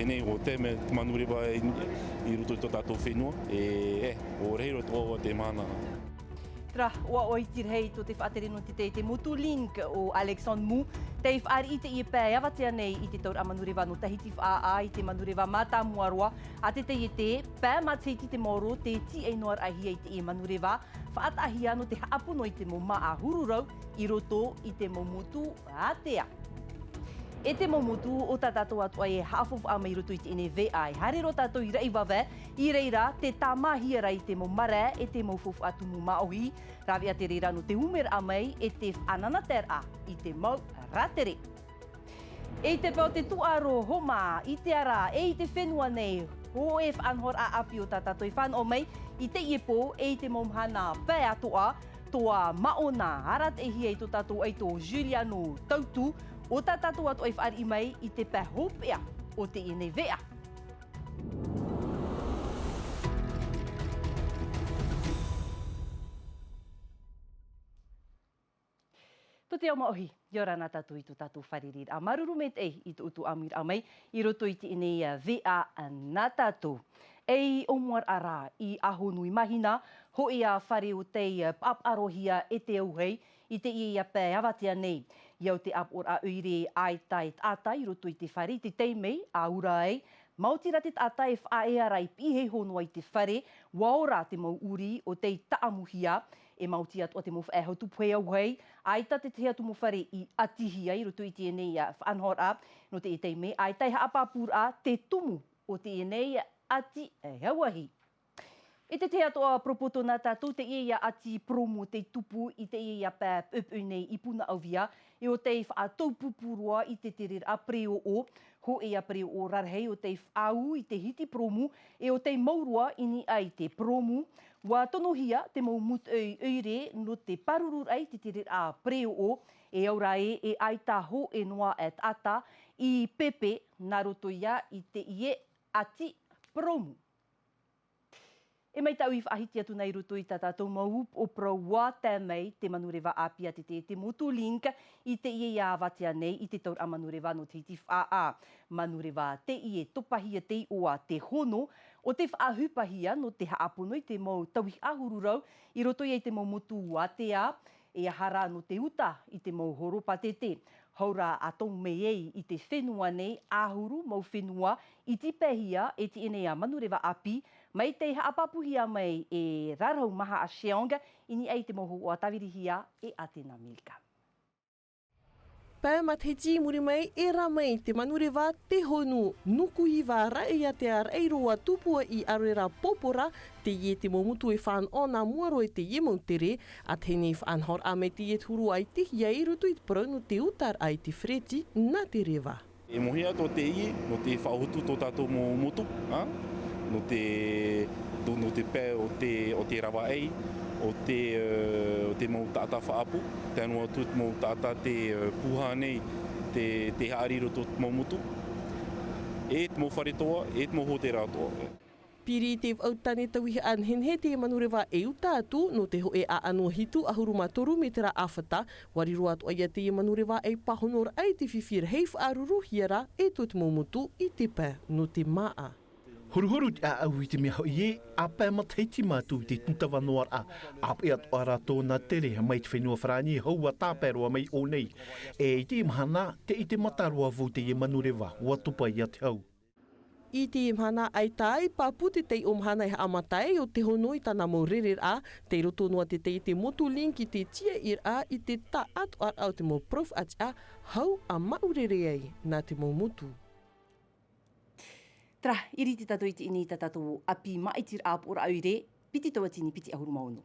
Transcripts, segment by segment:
Nei o te me manuriwa I ruto I tō tātou whenua, o reiro tō te mahana. Tra, ua oi tirhei tō te whaaterino te motu link o Alexandre Mu. Te whaari I te I pē awatea nei I te taur a manuriwa no tahiti whaa I te manuriwa mata muaroa. A te te pē matei te moro te ti e noar ahia I te I manuriwa. Whaatahia no te haapono I te mo maa hururau I roto I te mo mutu atea. E te momutu o tā tātou atua e haafofu a mai roto I te ene VI. Hare ro tātou I rei wawe, I reira te tāmahia rai te mo mare e te mo fofu atu mo maohi. Rawi a te reira no te umer a mai e te whananater a I te mau ratere. E te pao te tuaro homa I te ara e I te whenua nei. Ho e whanhor a api o tā tātou I whan o mai I te iepo e te mo mahana pē atoa. Toa maona harat e hia I tō tātou ai tō Juliano Tautu. O tā tātou atu ai whaari mai I te pē hopea o te ene vea. Tō te au maohi, i ora nā tātou I tō tātou wharerir. A maruru me te I tō utu amir a mai, I roto I te ene vea nā tātou. Ei omuar ara I aho nui mahina, ho ia whare o te paparohia e te auhei, I te ia pē awatea nei. Iau te apor a uire ai tai tata I roto I te whare, te teimei a ura ei. Mautira te tata e whae ara I pihe honua I te whare, waora te mau uri o te taamuhia, e mauti atu o te mo whaeho tupuhe au hei. Ai ta te atu mo whare I atihia I roto I te enei whanhor a, no te teimei, ai tai haapapur a te tumu o te enei ati hauahi. E te atoa propoto nā tātou te ia ati promo te tupu I te ia pē upu nei I puna auvia, e o te whaatau pupurua I te rir a preo o, ho e a preo o rarhei o te whaau I te hiti promo, e o te maurua ini ai te promo, wa tonohia te mau mut eire no te parurur ai te rir a preo o, e aura e ai tā ho e noa e tata I pepe nā roto ia I te ie ati promo. E mai tau I whaahiti atu nei roto I tā tātou mau o praua te mei te manurewa apia te motu link I te ie ia awatea nei I te taur a manurewa no te iti whaa. Manurewa te ie topahia te oa te hono o te whaahupahia no te haapono I te mau tauhi ahururau I roto I te mau motu atea e ahara no te uta I te mau horopa te. Haura a tong mei ei I te whenua nei ahuru mau whenua I te pehia e te ene a manurewa api mai te haapapuhia mai e rarau maha a Sheonga ini ei te mohu o a tawirihia e Atena Milka. Pē matheti muri mai e ra mai te manurewa te honu nuku I wā rai a te ar eiroa tupua I arera popora te ie te momutu e whan ona muaro e te ie mautere a tēnei whanhor a me te ie turu ai te hia I rutu I te parau no te utar ai te freti nā te rewa. E mohia tō te ie, no te whaohutu tō tātou mo motu, no te pē o te rawa ei, o te mau tāta whaapu, te anua tūt mau tāta te puha nei, te haari roto mau mutu. E te mau whare toa, e te mau hotera toa. Piri te autane tauhi anhenhe te manurewa e uta atu no te ho e a anua hitu ahuruma toru me te ra awhata, warirua atu aia te manurewa e pahonor ai te whiwhir hei whaaruru hiara e tō te momutu I te pē no te maa. Horuhoru a au I te mea hoi e, a pē mataiti mātou te tutawa noar a ape atu ara tōna tere mai te whenua whrani haua tāpēroa mai o nei. E I te mahana te I te mataroa vau te manurewa, ua tupa I ate hau. I te mahana ai tai, paputi te o mahana I amatai o te honoi tana mau rerer a, te roto noa te te motu link I te tia ir a I te ta atu ar au te mau prof ati a, hau a maurere ai nā te mau motu. Tra, iri te tato I te ini tātou api maitir ap ora aure, piti taua tini piti ahuru maunu.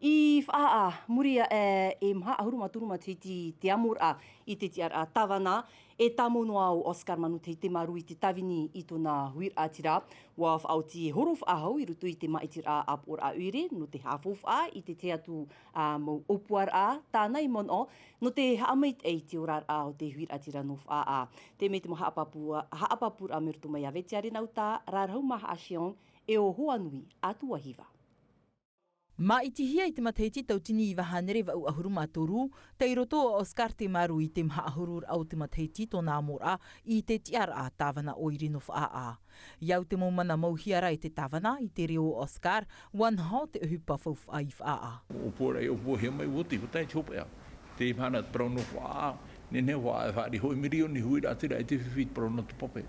I whaa muria e maha ahuruma turuma te amor a I te tiara tawana e tamonoa o Oscar manu te maru I te tawini I tōna huir atira. Wa whaoti horof ahau I rutu I te maitira ap or a uire no te hafof a I te atu mau opuar a tānei mono no te haamait ei te orar a o te huir atira no wha a. Te me te mo haapapur a mertu mai a vetiare nau tā rarau maha a Sheong e o hoa nui atua hiva. Ma i tihia i te mateiti tautini I wahanere wa au ahuru mātoru, tei roto o Oscar te maru I te maha ahurur au te mateiti tōna mora I te tiara a tāwana o Irino whaa. Iau te maumana mauhiara I te tāwana I te reo Oscar, wanho te uhupa whauwha I whaa. O pōrei o pōhea mai woti, hutai tōpea. Te mana prauno whaa, nene whaa e whaari hoi mirioni hui rā tira I te whiwhit prauno te pope.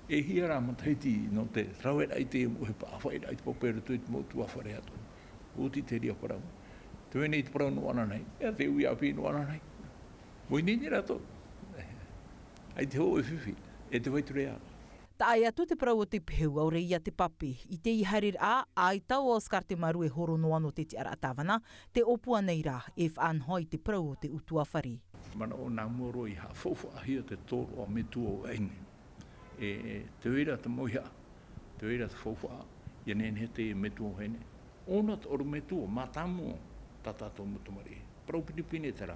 E hia rā mataiti no te rauera I te uhupa awhaira I te pope rutu I te motu awhare atu. Oti te ria parau. Te wene I te prauno ana nei, ea te ui api no ana nei. Moi nini rato. Ai te ho e whiwhi, e te waiture a. Ta ai atu te parau o te pehu au reia te pape. I te iharir a, ai tau o Oscar te maru e horo no ano te te ara tāwana, te opua nei rā e whanhoi te parau o te utua whare. Mana o nā moro I ha faufa ahia te tōro a me tua o eine. Te wera te moia, te wera te faufa a, ia nene te me tua o hene. Ona te oro me tua, mātamu tata tō mutamari. Parau pinipine tera.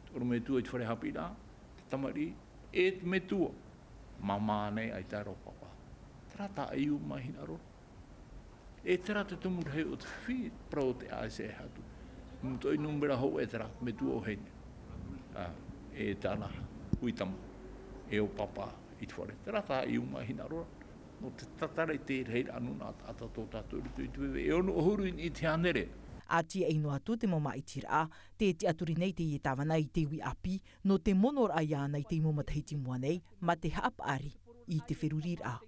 Te oro me tua I te whare hapi rā, te tamari, e te me tua. Mama nei ai taro papa. Tera ta iu mahina ro. E tera te tumura hei o te whi, parau te aise e hatu. Muto I numbera hou e tera me tua o hene. E tāna huitama, e o papa I te whare. Tera ta iu mahina ro. No te tatare te rei anu nā ata tō tātou I te wewe. E ono ohuru I te hanere. A tia ino atu te moma I tira, te te aturi nei te I tāwana I te ui api, no te monor ai ana I te imo matahiti mua nei, ma te haapari I te wherurira.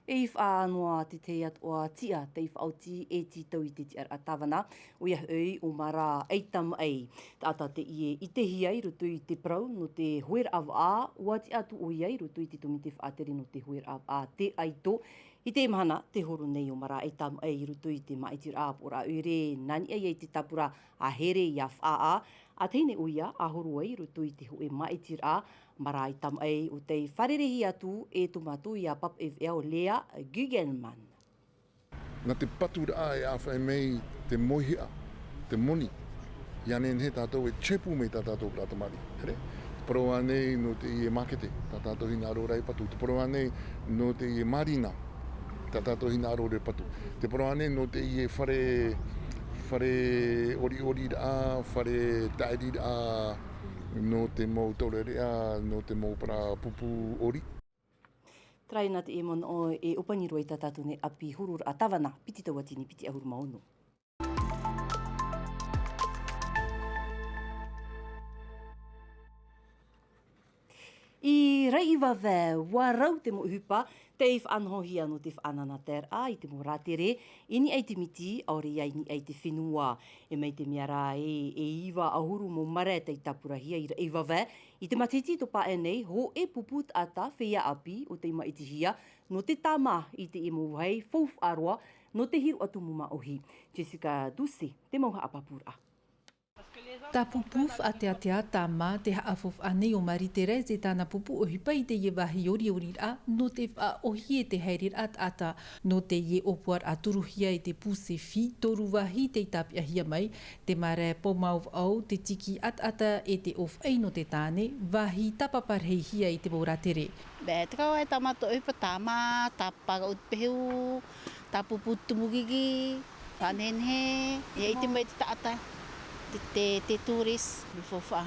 E whaanoa te te atoa tia te whaoti e ti tau I te tia a tāwana, o ia hui o mara eitam ei. Tāta te ie I te hiai rutu I te prau no te huer av a, ua ti atu o iai rutu I te tumi te whaateri no te huer av a te aito. I te mahana, te horo nei o mara eitam ei rutu I te maitir a pora ure, nani ei te tapura a here I a whaa, a teine uia a horo ei rutu I te hoe maitir a, mara eitam ei o te wharerehi atu e tumatu I a pap e o Lea Guggenman. Nā te patura e a whai mei te mohia, te moni. Ia nen he tātou e chepu mei tā tātou pratamari. Here? Paroa nei no te I e makete, tā tātou hina arorai patu. Te paroa nei no te I e marina, tā tātou hina arorai patu. Te paroa nei no te I e whare ori rā, whare tairi rā, no te mau taurerea, no te mau para pupu ori. Traina te emon o e upaniroi tā tātou ne api hurur a tawana, piti tauatini, piti ahuru maunu. I reiwa vē, warau te mo uhupa, te i whanhohia no te whanana ter a I te mo rātere, ini ei te miti, aore ia ini ei te whenua. E mei te mea rā e iwa ahuru mo mare te tapurahia I reiwa vē. I te matiti to pa nei, ho e puput ata whia api o te ima I te hia, no te tama I te imo whai, fouf aroa, no te hiru atu muma ohi. Jessica Dusi, te mauha apapura. Tā pupuf a te atea tā mā te haafof anei o maritere te tāna pupu o hipa I te ie wahi ori a, no te wha ohi e te heirir ata, no te ie opuar a turuhia I te puse whi, toru wahi te tapia hia mai, te mare pomau au, te tiki ata e te of ei no te tāne, wahi tapaparhei hia I te moratere. Te kau e tamato upa tā mā, tā paga ut pehu, tā pupu tumugigi, tā nenhe, I te mai te taata. Te turis mi fofa.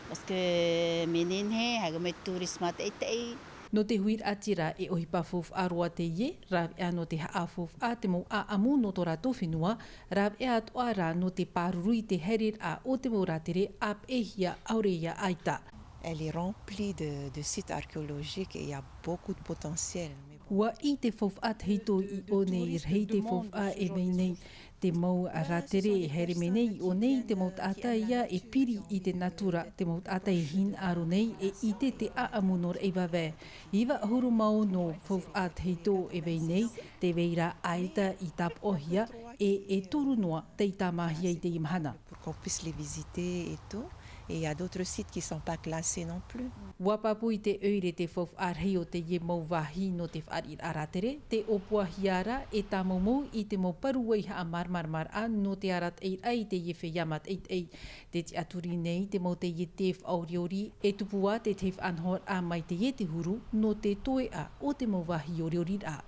Parce que menene haga mai turis mat ei. No te huir atira e ohipa fof aroa te ie, rāw ea no te haafof a te mau a amu no tō rātou whenua, rāw ea atoa rā no te pārurui te herir a o te mau rātere ap e hia aureia aita. Elle est remplie de sites archéologiques et il y a beaucoup de potentiel. Ua I te fof at hito I o nei rei te fof a e mei nei. Te mau a rātere e here me nei o nei te mau ata ia e piri I te natura, te mau ata e hin aro nei e I te a amunor e wawē. Iwa huru mau no fof at hito e mei nei, te veira aita I tap ohia e toru noa te I tamahia I te imahana. Pour qu'on puisse les visiter et tout. Et il y a d'autres sites qui ne sont pas classés non plus. Wapapu I te eure te fof arhei o te ie mau wahi no te wharir aratere, te opua hiara e tā mau I te mau paruai ha marmarmar a no te arat ei te ie whiamat ei. Te te aturi nei te mau te ie tef auriori e tupua te tef anhor a mai te ie te huru no te toe a o te mau wahi oriori a.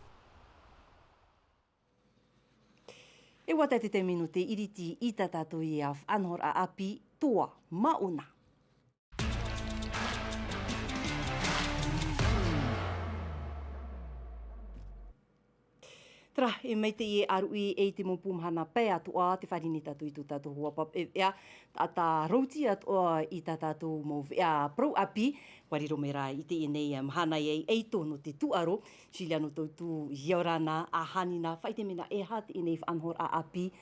E wata te minuti iriti i tātou i a whanhor a api toa mauna. Tra, e mei te i aru i te mopu mahana pē atua te wharini tātou i tātou huapap e ea a tā rauti atua i tātou mō ea pro api wariro me rā i te nei mahana i eito no te tuaro sila no tautu iorana a hanina whaite mena e hati i nei whanhor a api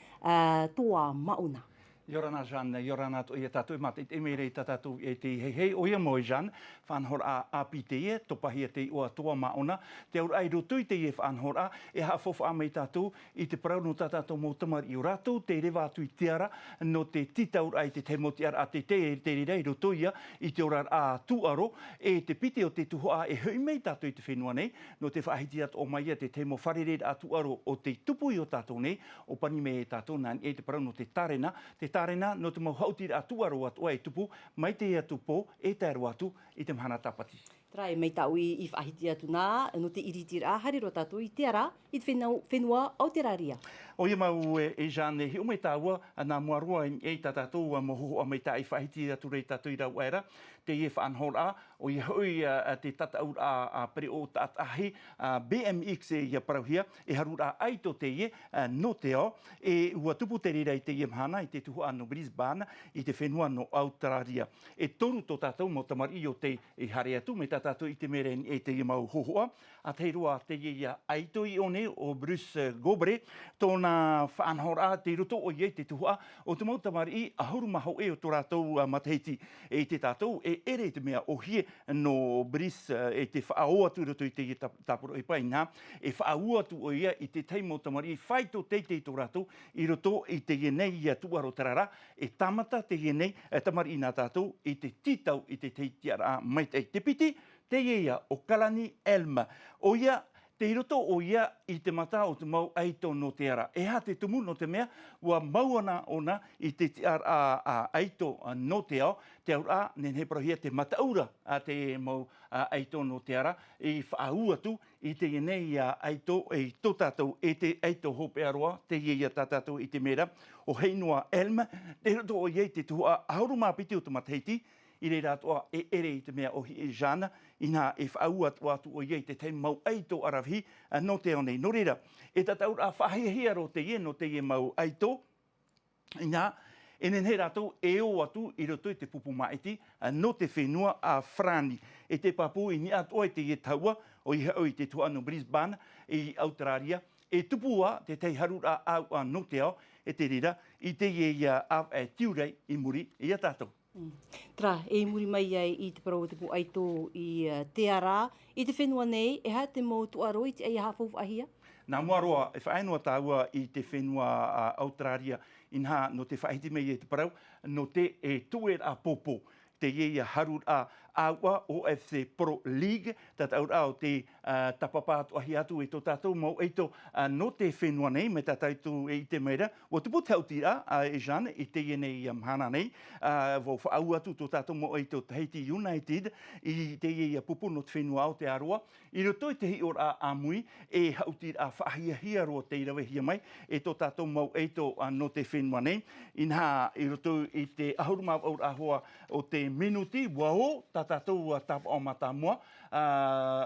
toa mauna. Yorana Jean, Yorana to ia tātou mate te mere i tātou e te hei oia moi Jean, whanhor a api te e, topahia te ua toa maona, te aur ai rotui te e whanhor a, e haa fofa a mei tātou i te parau no tātou mō tamari i o rātou, te rewa atu i te ara, no te titaur ai te moti ara a te rei rotui ia, i te orar a tuaro, e te pite o te tuhoa e hui mei tātou i te whenua nei, no te whaahiti atu o mai ia te mo wharered a tuaro o te tupu i o tātou nei, o pani me e tātou nani e te parau no te tarena, tarena no te mauhauti a tuaro atu e tupu, mai te ia tupo e te aru atu i te mahana tapati. Trai mei tau i whahiti atu nā, no te iritira hariro tātou i te ara, i te whenua Aotearoa. O ia mau e Jean, he ume tāua, nā muarua e tātou mohoho a mei tā i whahiti atu rei tātou i rau aera, te e whanhor a, o ia hui te tataur a pere o tātahi, BMX e ia parauhia, e harura aito te e, no te o, e ua tupu te rira i te ia mahana, i te tuhua no Brisbane, i te whenua no Aotearoa. E toru tō tātou mo tamari o te i hare atu, me tātou i te mere e te ia mau hohoa, a te roa te ia aito i one o Bruce Gobre, tōna whanhor a te roto o iei te tuhua, o te mau tamari i ahuru maho e o tō rātou matahiti e te tātou, e ere te mea o hie no Brice e te whaao atu roto i te tāpuro e paina, e whaau atu o ia i te teimo tamari i whaito te tō rātou i roto i te ienei i tuaro tarara, e tamata te ienei tamari i nā tātou i te titau i te teitiara mai te piti, te ia o Kalani Elma. O ia te roto o ia i te mata o te mau aito no te ara. E ha te tumu no te mea, ua mauana ona i te ara aito no te ao, te aura nen he parahia te mataura a te mau aito no te ara, i whaau atu i te ienei aito e tō tātou e te aito hope aroa, te ia tātou i te mera, o Heinua Elma, te roto o iei te tuhua auru mapiti o te matahiti, i reira atua e ere i te mea o hi e jana, ina e whaau atu o iei te te mau aito arawhi no te o nei. No reira, e tataur a whahihia ro te ie no te ie mau aito, ina e nen he rātou e o atu i roto i te pupu maiti no te whenua a Frani. E te papu i ni atua i te ie taua o i hau i te tuano Brisbane i Aotearoa, e tupua te tei harura au no te ao, e te rira i te ie a tiurei i muri i a tātou. Tra, e muri mai ai i te parau te pu aito i te ara, i te whenua nei, e ha te mō tuaro i te ai hawhau ahia? Nā muaroa, e whaenua tāua i te whenua Aotearoa, inha no te whaiti mei e te parau, no te e tuer a popo, te ia harur a aua o FC Pro League, tataur au te tapapātu ahi atu e tō tātou mau eito no te whenua nei, me tātou e te meira, o te puti autira e Jean, i te ienei mahana nei, o whaau atu tō tātou mau eito Tahiti United, i te ia pupu no te whenua Aotearoa, i roto i te hi ora a mui, e hautira a whaahia roa te irawe hia mai, e tō tātou mau eito no te whenua nei, inha i roto i te ahuruma au ahoa o te minuti, wao, tātou tapa o matamua,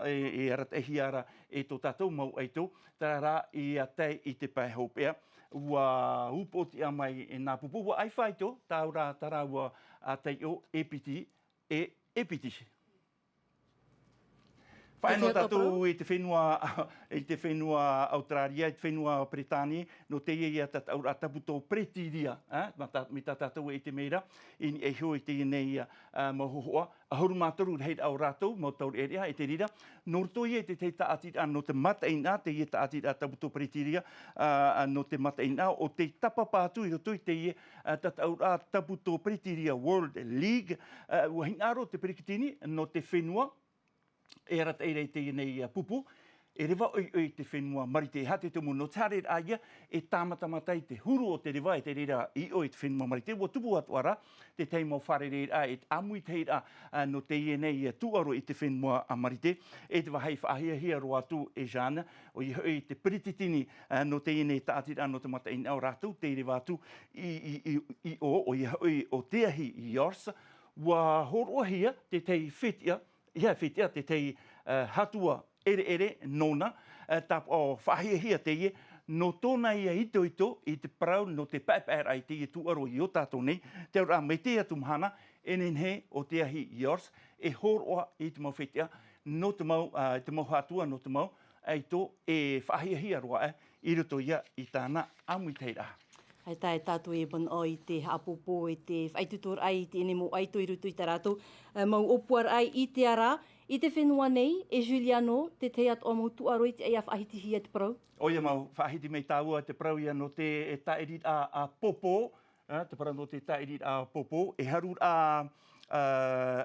e arat ehi ara e tō tātou mau eito, tārā i a tei i te pai hopea, ua upoti a mai e nā pupu, ua ai whaito, tāura tara ua a tei o epiti, epiti. Whaino tātou i te whenua Aotearoa, i te whenua Britani, no te ia tātou a taputo pretiria, me tātou i te meira, e hoi te nei mahohoa, ahuru mātoru hei au rātou, mō taur erea, e te rira, no roto i te taatira no te mataina, te ia taatira taputo pretiria, no te mataina, o te tapapātu i roto i te ia tātou a taputo pretiria World League, ua hingaro te perikitini no te whenua, e rata e rei te nei pupu, e rewa oi te whenua marite. Ha te tumu no tare aia e tāmatamatai te huru o te rewa e te rera I oi te whenua marite. Wa tupu atu ara te teimo whare rera e amui teira no te ienei tuaro I te whenua marite. E te wahai whaahia roa atu e Jeanne o I te pirititini no te ienei taatira no te matain au rātou. Te rewa atu I o te ahi I Yorsa. Wa horoa hia te tei whetia, te tei hatua ere nona tap o whahia te ie no tōna ia ito I te parau no te paipai te ie tuaro I o tātou nei te ora me te atu mahana enenhe o te ahi Yors e horoa I te mau whetia no te mau hatua no te mau eito e whahia roa I roto ia I tāna amui teira. Ai tae tātou e bon o I te hapopo, I te whaitutor ai, I te ene mo aito I rutu I tā rātou. Mau opuar ai I te ara, I te whenua nei, e Juliano, te te atu o mau tuaro I te ai a whahitihi te parau? Oia mau whahiti mei tāua te parau ia no te taerit a popo, te parau no te taerit a popo, e harur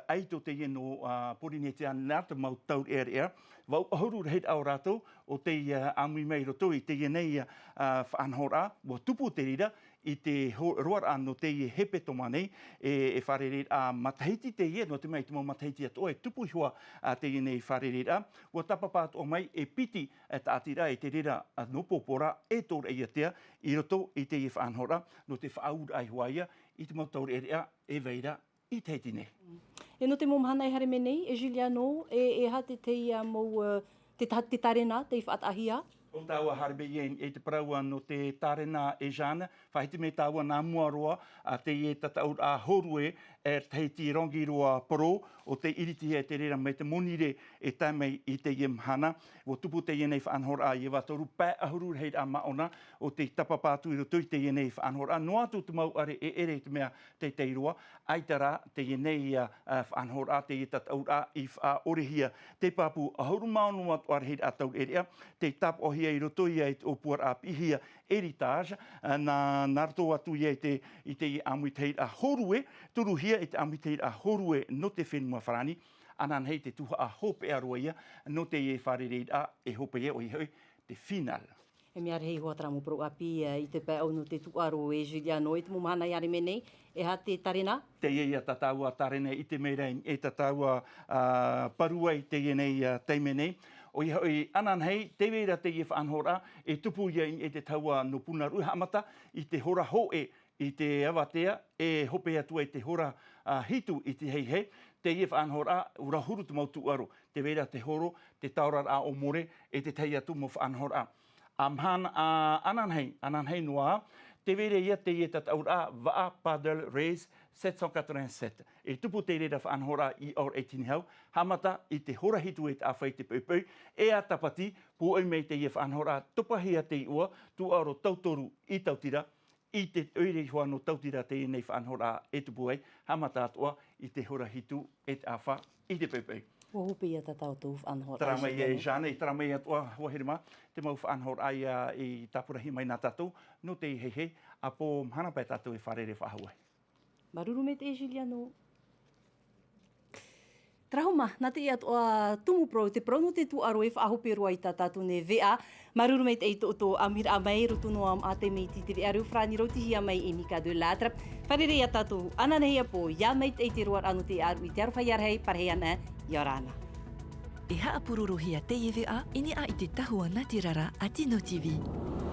aito te ieno Porinetia nā te mau tau ere. Wau ahurur heit au rātou o te amui mei roto I te ienei whaanhora, wa tupu te rira I te roar no te hepe tomanei e wharerir matahiti te ie, no te mei te mau matahiti atoa e tupu hua te ienei wharerir wa tapapāt o mai e piti ta atira e te rira no popora e tōra ia tea I roto I te whaanhora no te whaaur ai huaia I te mau taur ere e veira I te heitine. E no te momahana e hare menei, e Juliano, e ha te te tarena, te whaatahia? O tāua harbe e te paraua no te tarena e Jeanne, whahiti me tāua nā muaroa, te e tataur a horue e teiti rongi roa poro, o te iriti e te rera me te monire e taimei I te ie mahana, o tupu te ienei whaanhor a ie watoru pē ahurur heit a maona, o te tapapātu I roto I te ienei whaanhor a. No atu te mau are e ere te mea te teiroa, aitara te ienei whaanhor a, te ie tataur a I orehia, te papu ahuru maunu atu are heit a tau erea, te tap o hia I roto ia I te opuar a pihia eritage, nā rato atu ia I te amui te a horue, turu hia I te amui te a horue no te whenua wharani, anan hei te tuha a hope aroa ia, no te e wharereid a e hope ia o I hoi te final. E mea rei hoa taramu pro api I te pē au no te tuaro e Juliano, e te momahana I are menei, e ha te tarena? Te ia tataua tarena I te merein, e tataua parua I te ienei teimenei, o I hoi anan hei, te wera te ie whaanhora, e tupu ia I te taua no puna ruhamata, I te hora hoe I te awatea, e hope atua I te hora hitu I te hei, te ie whaanhora, ura huru te mau tuaro, te wera te horo, te taurar a o more, e te tei atu mo whaanhora. Anan hei noa, te wera ia te ie tataur a waa paddle race 787. E tupu te rera whaanhora I or 18 hau, hamata I te hora hitu e te awhai te peupeu, e a tapati, pu mei te ie whaanhora, tupahia te I ua, tu aro tautoru I tautira, I te oire hua no tautira te nei whaanhora e tupu ei, hamata atua I te hora hitu e te awha I te peupeu. Ua hupe ia tatau tō whaanhora. Taramai e Jeanne, taramai atua huahirima, te mau whaanhora ai I tapurahi mai nā tatou, no te hei, a po mhana pai tatou e wharere whahua. Maruru me te Juliano. Trahoma, nā te atua tumu pro, te prono te tuaro e whaahope roa I tā tātou ne vea. Maruru me te to amir a mai, roto no am a te mei ti te vea reu whrani roti hi a mai e Mika de Latra. Wharere a tātou ananei a po, ia mei te roar anu te aru I te aru whaiarhei, parhei ana, Yorana. E haapururu hi a te vea, ini a I te tahua Ngāti Rara a Tino TV.